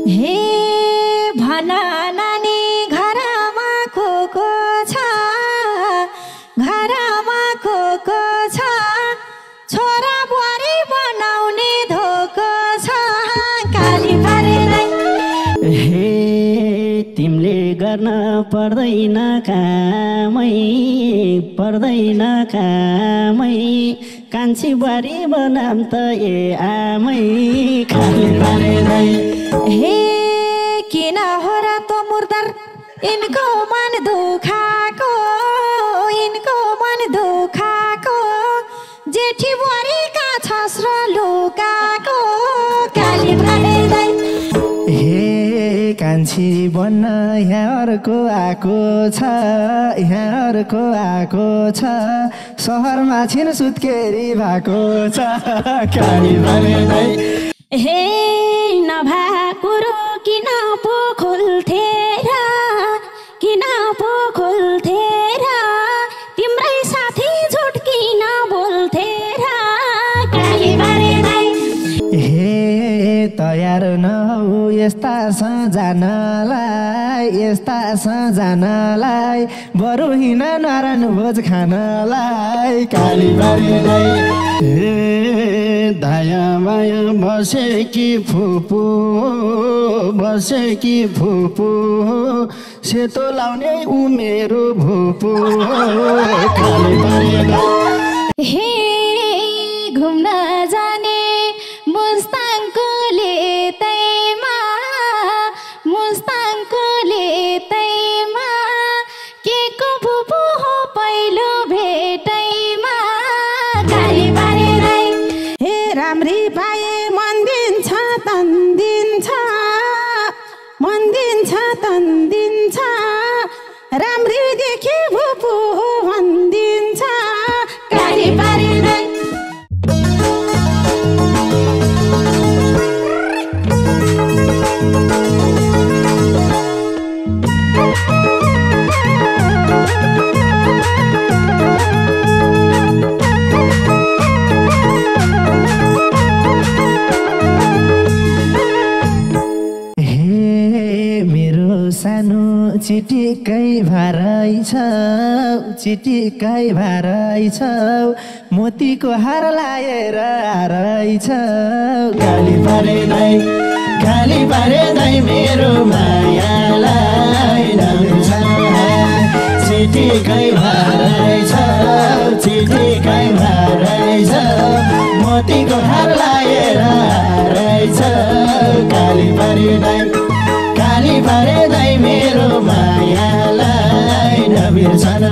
हे भना नानी घरमा को छ घरमा को छ छोरा बुहारी बनाउने धोको छ काली पारे हे तिमीले गर्न पर्दैन कामै कान्छी बुहारी बनाम त ए आमै खाली पारे हे किन हो र त मुर्दार इनको मन दुखाको जेठी बुहारीका छस् र लुकाको काली पारे हे कान्छी बन्न यहाँ अर्को आएको छ सहरमा छिन सुत्केरी भएको छ काली पारे हे नभएको रो किन पो खोल्थे र तिम्रै साथी झुट किन बोल्थे र काली पारे हे तयार नहौ यस्ता सजानलाई बरु हिँड नारायण भोज खानलाई काली पारे हे दाया माया बसेकी फुपू सेतो लाउने उमेरो भुपू काली पारे हे घुम्न जाने मुस्ताङको लेतैमा के को भुपू हो पहिलो भेटैमा काली पारे हे राम्री पाए मन दिन्छ तन्दिन्छ राम्री देखे भुपू हो भनिदिन्छ काली पारे सानो चिटिकै भारै छ मोतीको हार लाएर आरै छ काली पारे दाइ मेरो मायालाई चिटिकै भारै छ मोतीको हार लाएर आरै छ काली पारे दाइ मेरो मायालाई नबिर्सन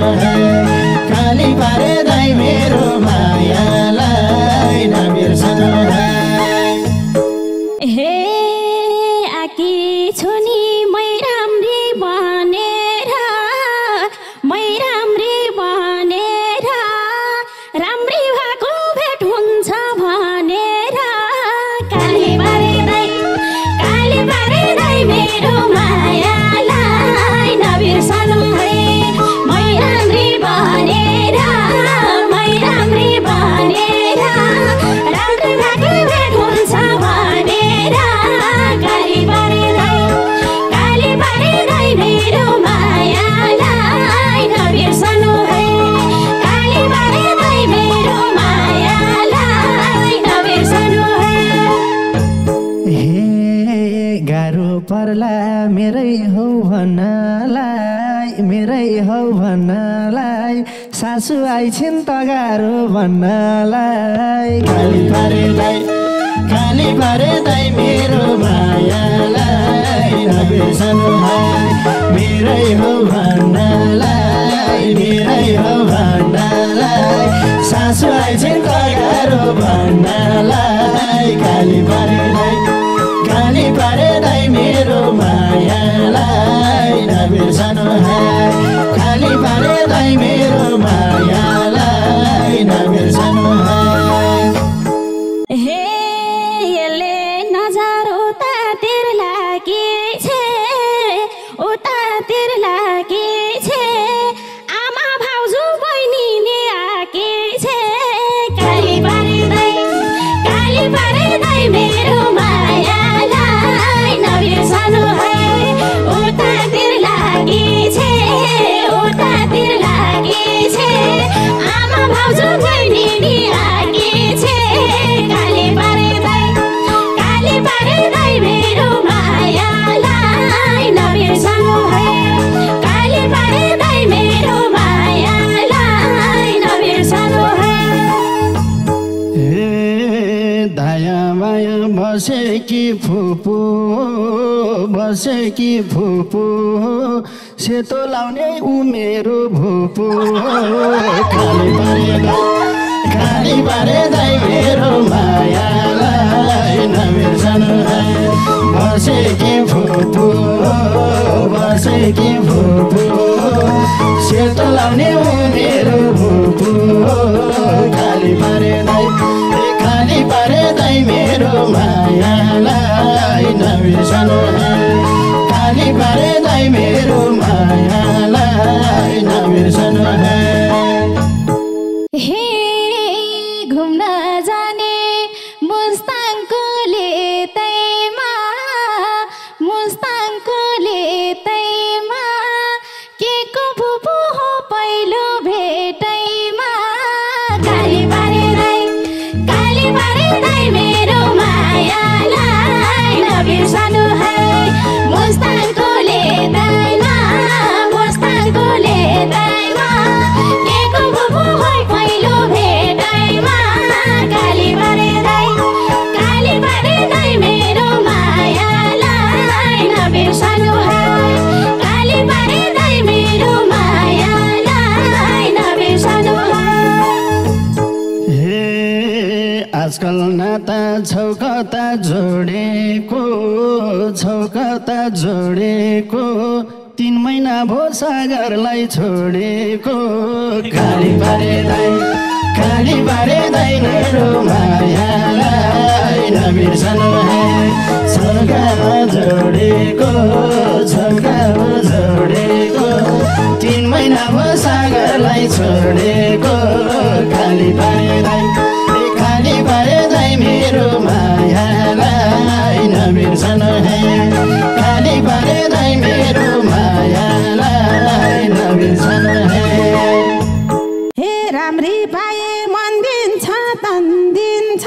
काली पारे दाइ मेरो मायालाई नबिर्सन हे आकी छोनी मै राम्री बनेर राम्री भएको भेट हुन्छ भनेर काली पारे दाइ मेरो मायालाई नबिर्सनु है मै राम्री बनेर राम्री भएको भेट हुन्छ भनेर काली पारे दाइ मेरो मायालाई नबिर्सनु है काली पारे दाइ मेरो मायालाई नबिर्सनु है हे गाह्रो पर्ला मेरै हौ भन्नलाई सासु आइछिन् त गाह्रो भन्नलाई काली पारे दाइ मेरो मायालाई नबिर्सनु है मेरै हो भन्नलाई सासु आइछिन् त गाह्रो भन्नलाई काली पारे दाइ मेरो मायालाई नबिर्सनु है काली पारे दाइ मेरो मायालाई नबिर्सनु है हे यसले नजर उतातिर लागे छे आमा भाउजू बहिनीले आके छे काली पारे दाइ मेरो मायालाई नबिर्सनु बसेकी फुपू सेतो लाउने उमेरो भुपू खाली पारे दाइ मेरो मायालाई नबिर्सनु है बसेकी फुपू सेतो लाउने उमेरो भुपू खाली पारे दाइ मेरो मायालाई नबिर्सनु है खाली पारे दाइ मेरो मायालाई नबिर्सनु है हे घुम्न जाने मुस्ताङको लेतैमा के को भुपू हो पहिलो भेटैमा काली पारे दाइ मेरो मायालाई नबिर्सनु है मुस्ताङको लेतैमा के को भुपू हो पहिलो भेटैमा काली पारे दाइ मेरो मायालाई नबिर्सनु है काली पारे दाइ मेरो मायालाई नबिर्सनु है हे आजकल नाता छौकता जोडेको 3 महिना भो सागरलाई छोडेको खाली पारे दाइ मेरो मायालाई नबिर्सनु है छौकामा जोडेको 3 महिना भो सागरलाई छोडेको खाली पारे दाइ मेरो मायालाई नबिर्सनु है खाली पारे दाइ मेरो मायालाई नबिर्सनु है हे राम्री पाए मन दिन्छ तन्दिन्छ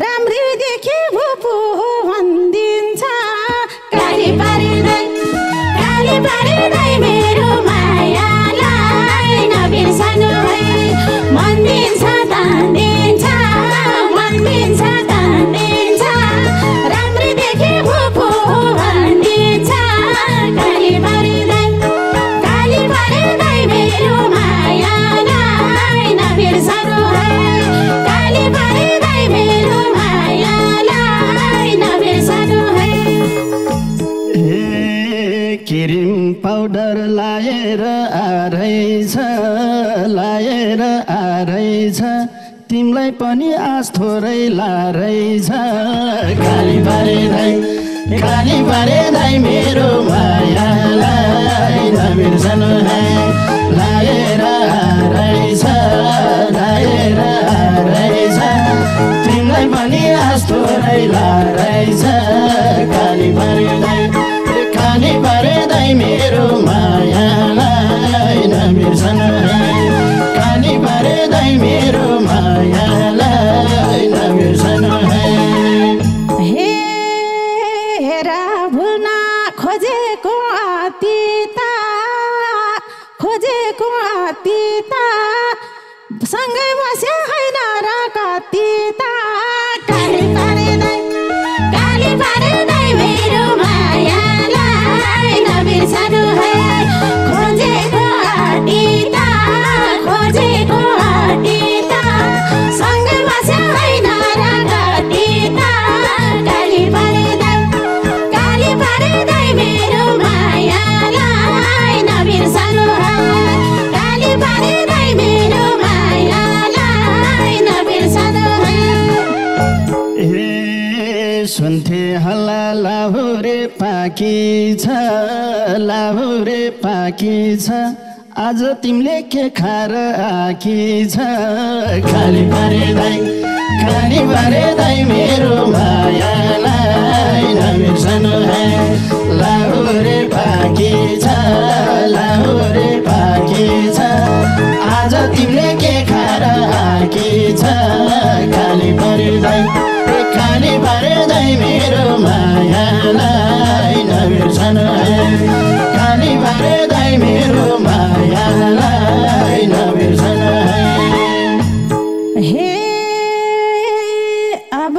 राम्री देखे भुपू भनिदिन्छ काली पारे दाइ मेरो मायालाई नबिर्सनु है मन दिन्छ तन्दिन्छ राम्री देखे भुपू भनिदिन्छ काली पारे दाइ मेरो मायालाई नबिर्सनु है काली पारे दाइ मेरो मायालाई नबिर्सनु है क्रिम पाउडर लाएर आरहेछ तिमीलाई पनि आस थोरै लारहेछ खाली पारे दाइ मेरो मायालाई नबिर्सनु है लाएर आरहेछ तिमीलाई पनि आस थोरै लारहेछ खाली पारे दाइ मेरो मायालाई नबिर्सनु है खाली पारे दाइ मेरो मायालाई नबिर्सनु है हेरा भुल्न खोजेको अतीता सँगै बसे होइन र कतिता काली पारे दाइ मेरो मायालाई नबिर्सनु है खोजेको अतीता सँगै बसे होइन र कतिता काली पारे दाइ मेरो मायालाई नबिर्सनु है काली पारे दाइ मेरो मायालाई नबिर्सनु है सुन्थे हल्ला लाहुरे पाकी छ आज तिमीले के खाएर आकी छ खाली पारे दाइ मेरो मायालाई नबिर्सनु है लाहुरे पाकी छ आज तिमीले के खाएर आकी छ खाली पारे दाइ मेरो मायालाई नबिर्सनु है खाली पारे दाइ मेरो मायालाई नबिर्सनु है हे अब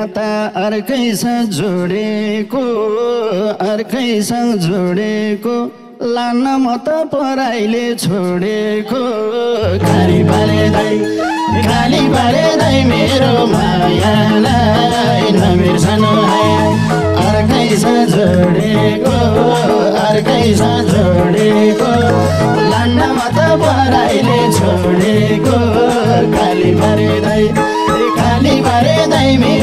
नाता अर्कैसँग जोडेको अर्कैसँग जोडेको लान्न म त पराइले छोडेको खाली पारे दाइ मेरो मायालाई नबिर्सनु है अर्कैसँग जोडेको लान्न म त पराइले छोडेको खाली पारे दाइ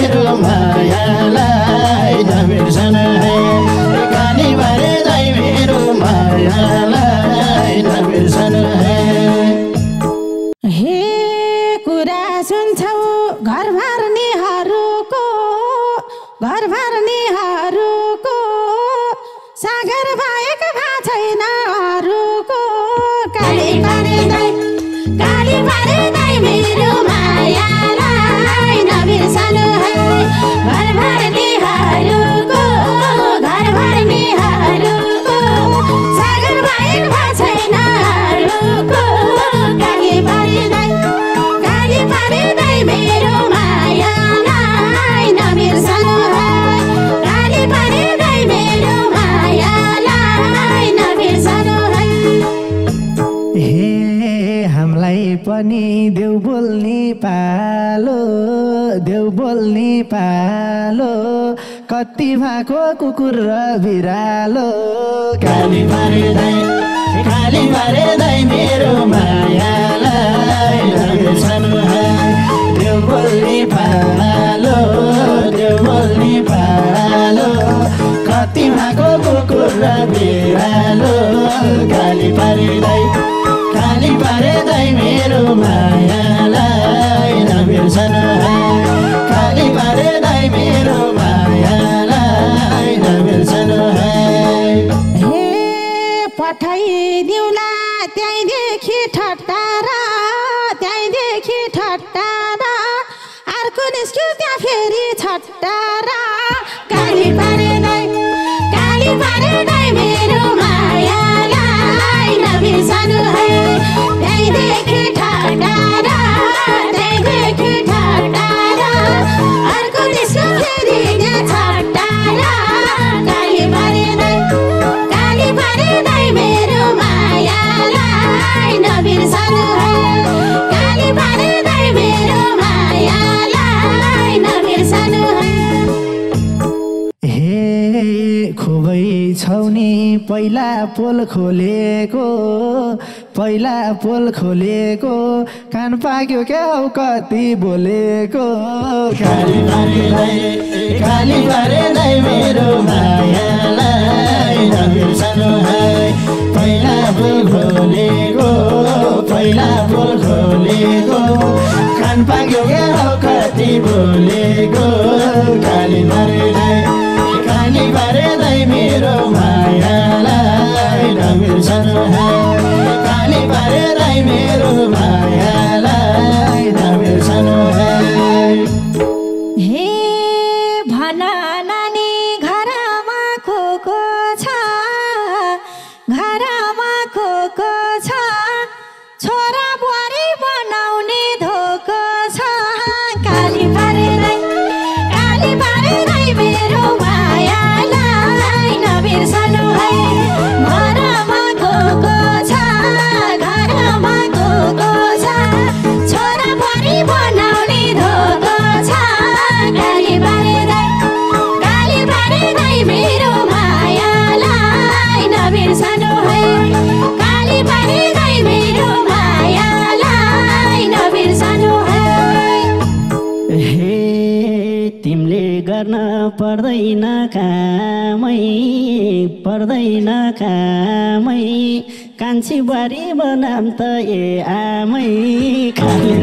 मेरो मायालाई नबिर्सनु है खाली पारे दाइ मेरो मायालाई नबिर्सनु है हे कुरा सुन्छौ घर भर्नेहरूको सागर बाहेक भा छैन अरूको काली पारे दाइ मेरो मायालाई नबिर्सनु है घर भर्नेहरूको सागर बाहेक भा छैन अरूको काली पारे दाइ मेरो मायालाई नबिर्सनु है काली पारे दाइ मेरो मायालाई नबिर्सनु है हे हामीलाई पनि देउ बोल्ने पालो कति भएको कुकुर र बिरालो खाली पारे दाइ मेरो मायालाई नबिर्सनु है देउ बोल्ने पालो कति भएको कुकुर र बिरालो खाली पारे दाइ मेरो मायालाई नबिर्सनु है खाली पारे दाइ मेरो मायालाई नबिर्सनु है हे पठाइदिउँला त्यहीँदेखि ठट्टारा अर्को निस्क्यो त्यहाँ फेरि छट्टारा काली पारे दाइ मेरो मायालाई नबिर्सनु है त्यहीँदेखि ठट्टारा अर्को निस्क्यो फेरि त्यहाँ छट्टारा काली पारे दाइ मेरो मायालाई नबिर्सनु है काली पारे दाइ मेरो मायालाई नबिर्सनु है हे खुबै छौ नि पहिला पोल खोलेको कान पाक्यो क्या हौ कति बोलेको खाली पारे दाइ मेरो मायालाई नबिर्सनु है पहिला पोल खोलेको कान पाक्यो क्या हौ कति बोलेको खाली पारे दाइ मेरो मायालाई नबिर्सनु है खाली पारे दाइ मेरो मायालाई नबिर्सनु है हे भन नानी घरमा खोको छ छोरा बुहारी बनाउने धोको छ काली पारे दाइ मेरो मायालाई नबिर्सनु है घरमा खोको छ छोरा बुहारी बनाउने धोको छ काली पारे दाइ मेरो मायालाई नबिर्सनु है काली पारे दाइ मेरो मायालाई नबिर्सनु है हे तिमीले गर्न पर्दैन कामै कान्छी बुहारी बनाम त आमै खाली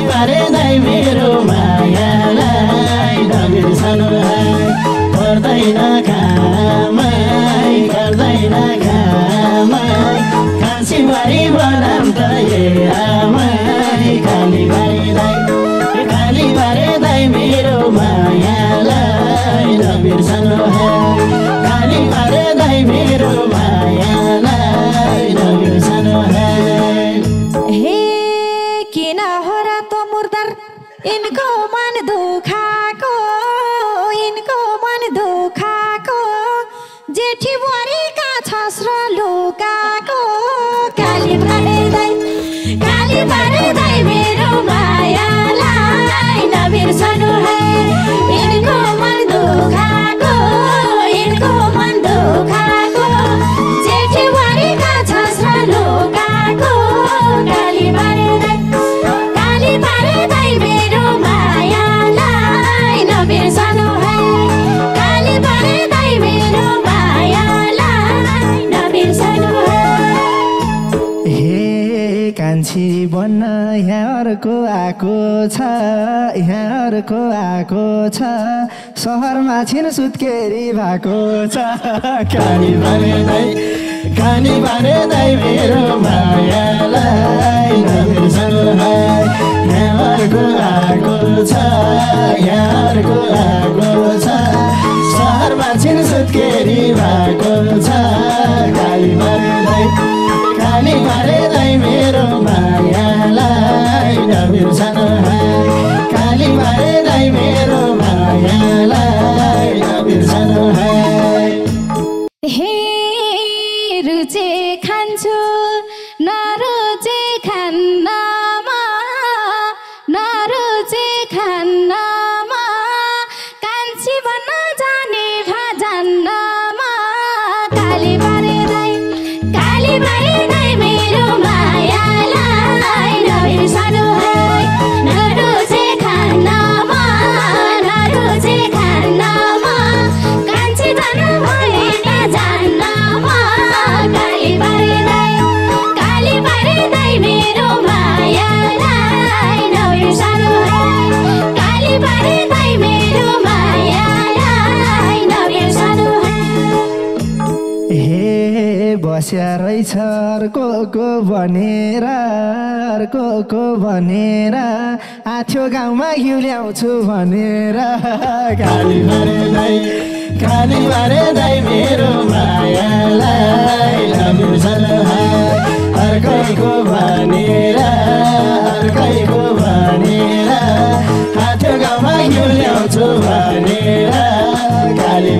पारे दाइ मेरो मायालाई नबिर्सनु है पर्दैन कामै कान्छी बुहारी बनाम त आमै खाली पारे दाइ मेरो मायालाई नबिर्सनु है खाली पारे दाइ मेरो मायालाई नबिर्सनु है हे किन हो र त मुर्दार यिनको मन दुख जेठी बुहारीका छस् र लुकाको काली पारे दाइ मेरो मायालाई नबिर्सनु है यिनको मन दुखाको जेठी बुहारीका छस् र लुकाको काली पारे दाइ मेरो मायालाई नबिर्सनु है काली पारे दाइ मेरो मायालाई नबिर्सनु है हे कान्छी बन्न यहाँ अर्को आएको छ सहरमा छिन सुत्केरी भएको छ काली पारे दाइ मेरो मायालाई नबिर्सनु है यहाँ अर्को आएको छ सहरमा छिन सुत्केरी भएको छ काली पारे दाइ मेरो मायालाई नबिर्सनु है काली पारे दाइ मेरो मायालाई नबिर्सनु है हे रुचे खान्छु नरुचे खान्नमा कान्छी भन्न जाने भजन्नमा काली पारे दाइ मेरो मायालाई नबिर्सनु है नरुचे खान्नमा कान्छी भन्न भएन जान्नमा काली पारे दाइ मेरो मायालाई नबिर्सनु है काली पारे दाइ मेरो मायालाई नबिर्सनु है हे बस्या रहेछ अर्को भनेर आथ्यो गाउँमा घिउ ल्याउँछु भनेर काली पारे दाइ मेरो मायालाई नबिर्सनु है अर्कैको भनेर आथ्यो गाउँमा घिउ ल्याउँछु भनेर काली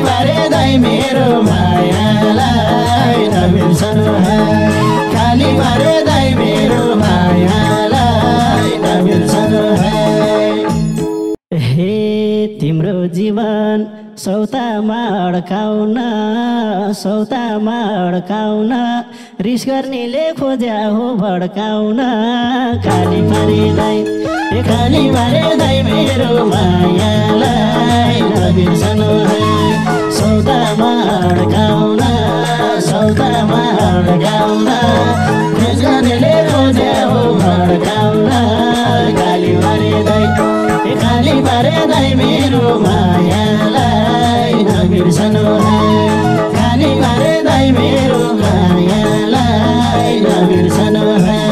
पारे दाइ मेरो मायालाई नबिर्सनु है काली पारे दाइ मेरो मायालाई नबिर्सनु है हे तिम्रो जीवन सौतामा अड्काउन रिस गर्नेले खोज्या हो भड्काउन काली पारे दाइ मेरो मायालाई नबिर्सनु है सौतामा अड्काउन रिस गर्नेले खोज्या हो भड्काउन काली पारे दाइ मेरो मायालाई नबिर्सनु है काली पारे दाइ मेरो मायालाई नबिर्सनु है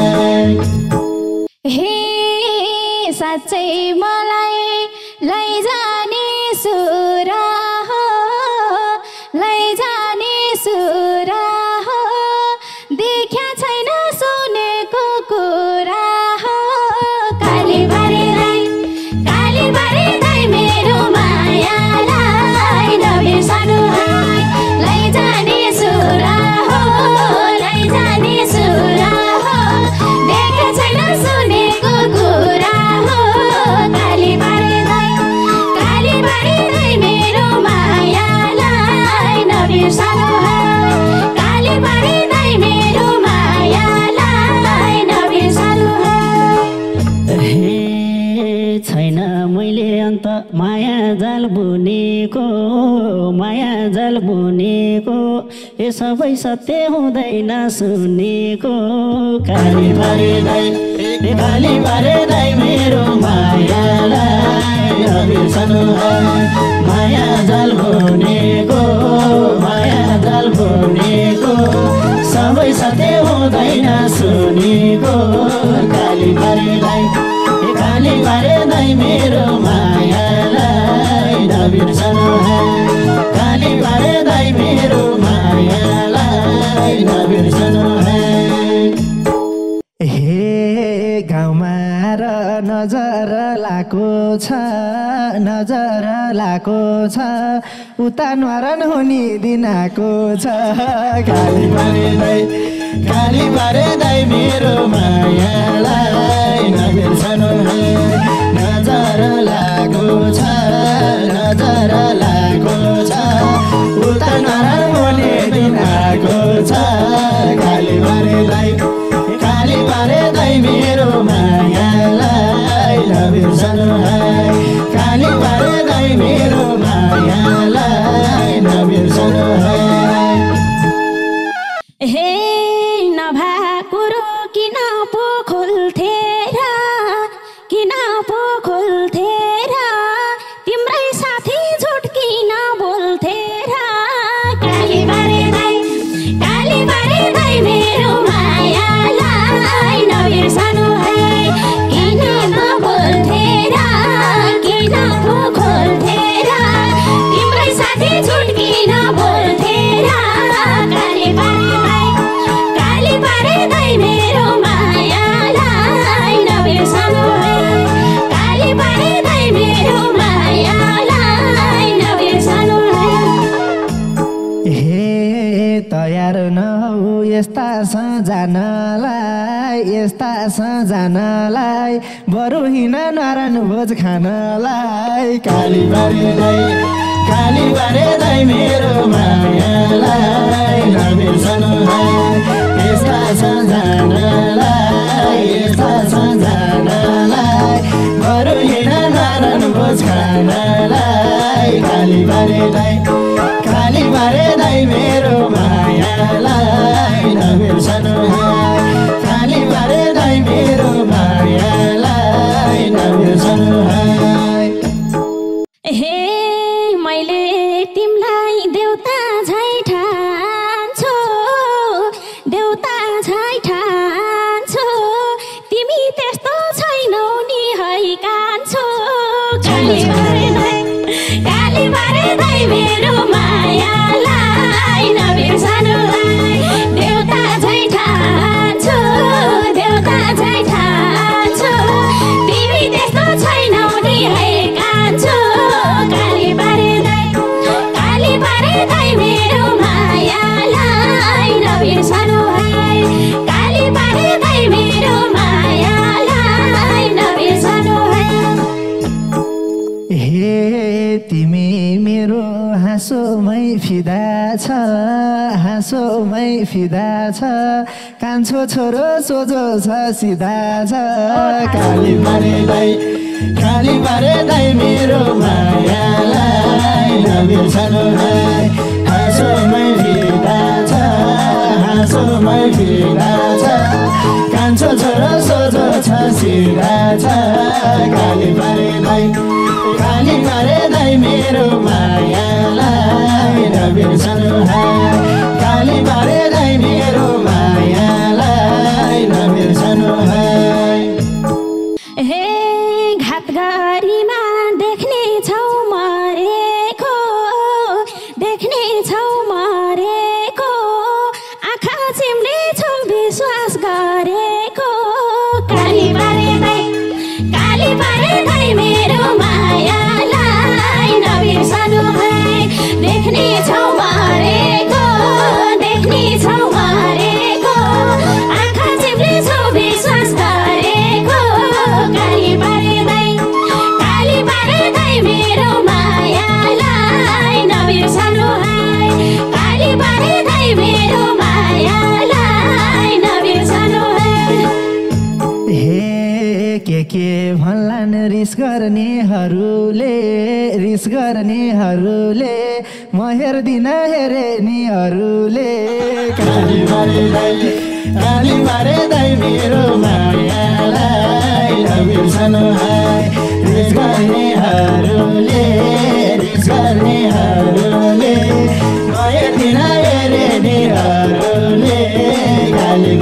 हे साँच्चै मलाई लैजाने सुरा हो देख्या छैन सुनेको कुरा हो काली पारे दाइ मेरो मायालाई नबिर्सनु है लैजाने सुरा हो देख्या छैन सुनेको कुरा हो काली पारे दाइ मेरो मायालाई नबिर्सनु है काली पारे दाइ मेरो मायालाई नबिर्सनु है हे छैन मैले अन्त माया जाल बुनेको ए सबै सत्य हुँदैन सुनेको काली पारे दाइ मेरो मायालाई नबिर्सनु है माया जाल बुनेको सबै सत्य हुँदैन सुनेको काली पारे दाइ मेरो मायालाई नबिर्सनु है काली पारे दाइ मेरो मायालाई नबिर्सनु है हे गाउँमा र नजर लाको छ नजर लाको छ उता नरान हुने दिनाको छ काली पारे दाइ मेरो मायालाई नबिर्सनु है नजर लाको छ नजर लाको छ उता नरान हुने दिनाको छ काली पारे दाइ मेरो मायालाई नबिर्सनु है काली पारे दाइ मेरो मायालाई नबिर्सनु है हे नभएको किन पो खोल्थे र तिम्रै साथी झुट किन बोल्थे र काली पारे दाइ मेरो मायालाई नबिर्सनु है किन बोल्थे र किन पो खोल्थे र तिम्रै साथी झुट किन बोल्थे र काली पारे दाइ मेरो मायालाई नबिर्सनु है काली पारे दाइ मेरो मायालाई नबिर्सनु है हे तयार नहौ यस्ता सजानलाई बरु हिँड नारायण भोज खानलाई काली पारे दाइ मेरो मायालाई नबिर्सनु है यस्ता सजानलाई बरु हिँड नारायण भोज खानलाई काली पारे दाइ मेरो मायालाई नबिर्सनु है काली पारे दाइ मेरो मायालाई नबिर्सनु है हे मैले तिमलाई देउता झै ठान्छु तिमी त्यस्तो छैनौ नि है कान्छो काली पारे दाइ मेरो मायालाई नबिर्सनु है देउता झै ठान्छु तिमी त्यस्तो छैनौ नि है कान्छो काली पारे दाइ मेरो मायालाई नबिर्सनु है काली पारे दाइ मेरो मायालाई नबिर्सनु है हे तिमी मेरो हाँसोमै फिदा छ कान्छो छोरो सोझो छ सिधा छ काली पारे दाइ मेरो मायालाई नबिर्सनु है हाँसोमै फिदा छ कान्छो छोरो सोझो छ सिधा छ काली पारे दाइ मेरो मायालाई नबिर्सनु है काली पारे दाइ मेरो मायालाई नबिर्सनु है हे घात गरीमा देख्ने छौ मरेको आँखा चिम्ले छौ विश्वास गरेको काली पारे दाइ मेरो मायालाई नबिर्सनु है देख्ने छौ मरेको आँखा चिम्ले छौ विश्वास गरेको काली पारे दाइ मेरो मायालाई नबिर्सनु है काली पारे दाइ मेरो मायालाई नबिर्सनु है हे के भन्लान् रिस गर्नेहरूले म हेर्दिन हेरेनीहरूले काली पारे दाइ मेरो मायालाई नबिर्सनु है रिस गर्नेहरूले म हेर्दिन हेरेनीहरूले काली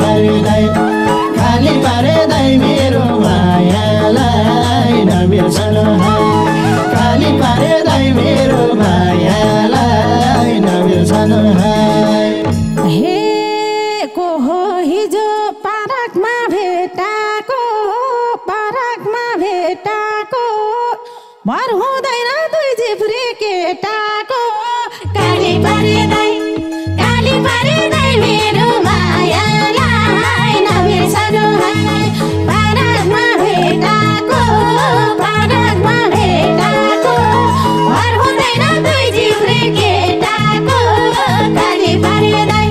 पारे दाइ मेरो मायालाई नबिर्सनु है काली पारे दाइ मेरो मायालाई नबिर्सनु है हे को हो हिजो पार्कमा भेटाको भर हुँदैन दुई जिब्रे केटाको काली पारे दाइ मेरो मायालाई नबिर्सनु है पारकमा भेटाको भर हुँदैन दुई जिब्रे केटाको काली पारे दाइ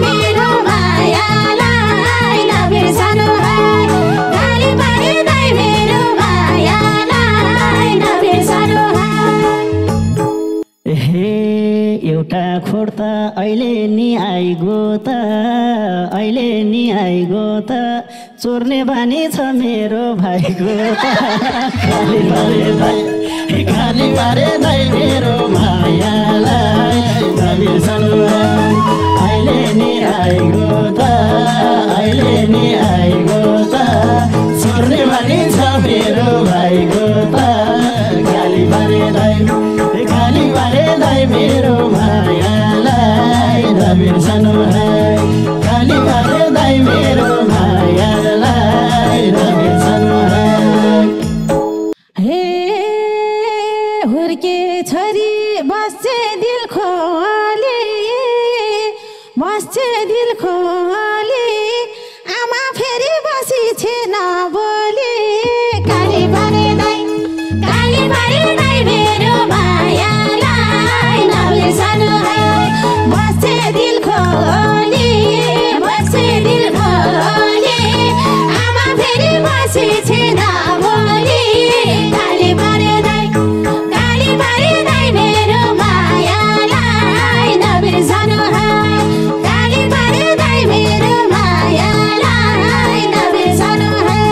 मेरो मायालाई नबिर्सनु है काली पारे दाइ मेरो मायालाई नबिर्सनु है। हे एउटा खोर त अहिले नि आइगो त चोर्ने बानी छ मेरो भाइको त खाली बारे दाइ मेरो मायालाई नबिर्सनु है अहिले नि आइगो त चोर्ने बानी छ मेरो भाइको त खाली बारे दाइ मेरो मायालाई नबिर्सनु है खाली बारे दाइ मेरो मायालाई नबिर्सनु है। हे हुर्के छोरी बस्छे दिल खोली आमा फेरि बसी छे नबोली काली बारे दाइ मेरो मायालाई नबिर्सनु है बस्छे दिल खोली आमा फेरि बसी छे नबोली काली बारे दाइ मेरो मायालाई नबिर्सनु है काली बारे दाइ मेरो मायालाई नबिर्सनु है।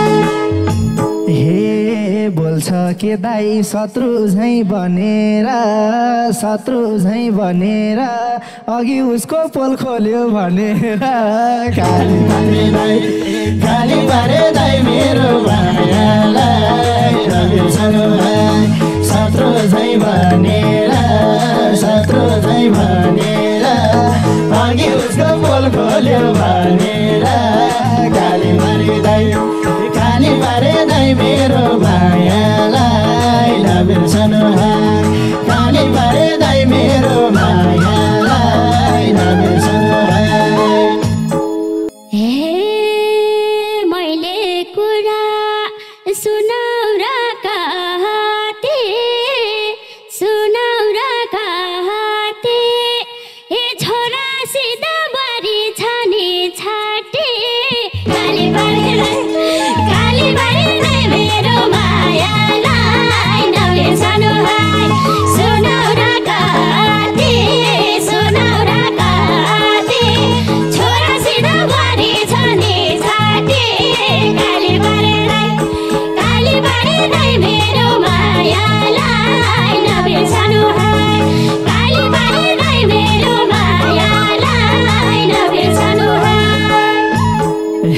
हे बोल्छ के दाइ शत्रु झैँ बनेर अघि उसको पोल खोल्यो भनेर खाली बारे दाइ मेरो मायालाई नबिर्सनु है शत्रु झैँ बनेर अघि उसको पोल खोल्यो भनेर खाली बारे दाइ मेरो मायालाई नबिर्सनु है खाली बारे दाइ मेरो मायालाई नबिर्सनु है। हे मैले कुरा सुनाउ र कहते हे छोरा सिधा बारी छाने छाटे काली बारे दाइ मेरो मायालाई नबिर्सनु है सुनाउ र कहते छोरा सिधा बारी छाने छाटे काली बारे दाइ मेरो मायालाई नबिर्सनु है काली बारे दाइ मेरो मायालाई नबिर्सनु है।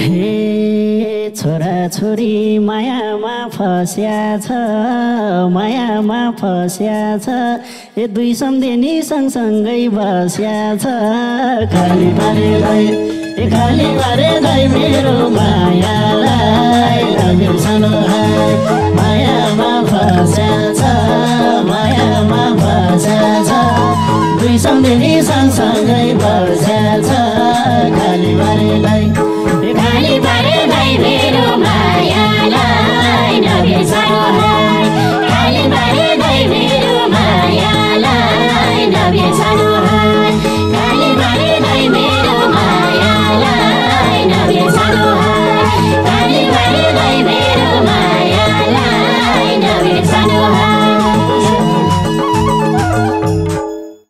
हे छोरा छोरी मायामा फस्या छ ए दुई सम्धिनी सँगसँगै बस्या छ खाली बारे दाइ मेरो मायालाई नबिर्सनु है माया